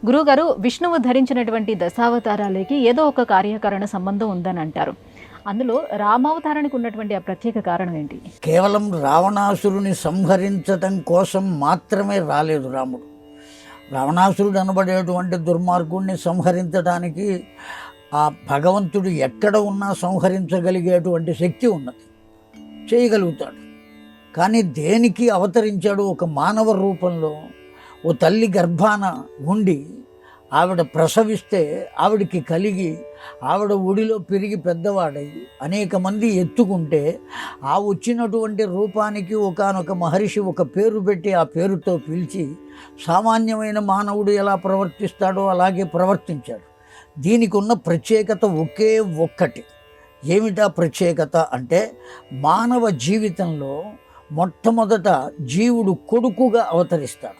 గురువుగారు, విష్ణువు ధరించినటువంటి దశావతారాలకి ఏదో ఒక కార్యకారణ సంబంధం ఉందని అంటారు. అందులో రామావతారానికి ఉన్నటువంటి ఆ ప్రత్యేక కారణం ఏంటి? కేవలం రావణాసురుని సంహరించటం కోసం మాత్రమే రాలేదు రాముడు. రావణాసురుడు అనబడేటువంటి దుర్మార్గుణ్ణి సంహరించడానికి ఆ భగవంతుడు ఎక్కడ ఉన్నా సంహరించగలిగేటువంటి శక్తి ఉన్నది, చేయగలుగుతాడు. కానీ దేనికి అవతరించాడు? ఒక మానవ రూపంలో ఓ తల్లి గర్భాన ఉండి ఆవిడ ప్రసవిస్తే ఆవిడికి కలిగి ఆవిడ ఒడిలో పెరిగి పెద్దవాడై అనేక మంది ఎత్తుకుంటే ఆ వచ్చినటువంటి రూపానికి ఒకానొక మహర్షి ఒక పేరు పెట్టి ఆ పేరుతో పిలిచి సామాన్యమైన మానవుడు ఎలా ప్రవర్తిస్తాడో అలాగే ప్రవర్తించాడు. దీనికి ఉన్న ప్రత్యేకత ఒకే ఒక్కటి. ఏమిటా ప్రత్యేకత అంటే, మానవ జీవితంలో మొట్టమొదట జీవుడు కొడుకుగా అవతరిస్తాడు.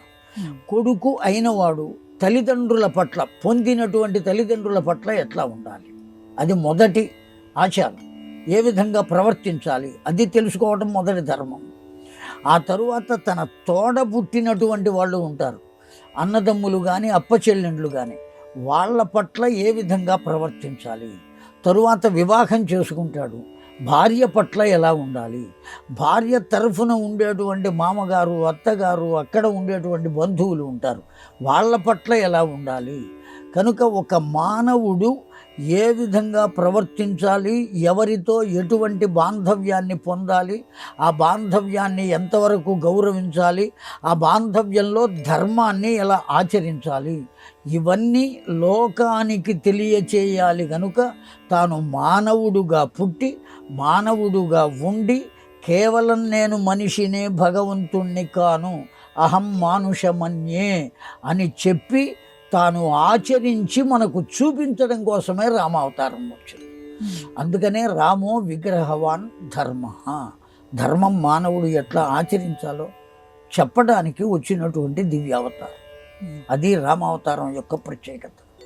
కొడుకు అయినవాడు తల్లిదండ్రుల పట్ల, పొందినటువంటి తల్లిదండ్రుల పట్ల ఎట్లా ఉండాలి, అది మొదటి ఆచారం. ఏ విధంగా ప్రవర్తించాలి అది తెలుసుకోవడం మొదటి ధర్మం. ఆ తరువాత తన తోడబుట్టినటువంటి వాళ్ళు ఉంటారు, అన్నదమ్ములు కానీ అప్పచెల్లెండ్లు కానీ, వాళ్ళ పట్ల ఏ విధంగా ప్రవర్తించాలి. తరువాత వివాహం చేసుకుంటాడు, భార్య పట్ల ఎలా ఉండాలి, భార్య తరఫున ఉండేటువంటి మామగారు అత్తగారు అక్కడ ఉండేటువంటి బంధువులు ఉంటారు, వాళ్ళ పట్ల ఎలా ఉండాలి. కనుక ఒక మానవుడు ఏ విధంగా ప్రవర్తించాలి, ఎవరితో ఎటువంటి బాంధవ్యాన్ని పొందాలి, ఆ బాంధవ్యాన్ని ఎంతవరకు గౌరవించాలి, ఆ బాంధవ్యంలో ధర్మాన్ని ఎలా ఆచరించాలి, ఇవన్నీ లోకానికి తెలియచేయాలి. కనుక తాను మానవుడుగా పుట్టి మానవుడుగా ఉండి కేవలం నేను మనిషినే, భగవంతుణ్ణి కాను, అహం మానుషమన్యే అని చెప్పి తాను ఆచరించి మనకు చూపించడం కోసమే రామావతారం వచ్చింది. అందుకనే రామో విగ్రహవాన్ ధర్మ, ధర్మం మానవుడు ఎట్లా ఆచరించాలో చెప్పడానికి వచ్చినటువంటి దివ్యావతారం. అది రామావతారం యొక్క ప్రత్యేకత.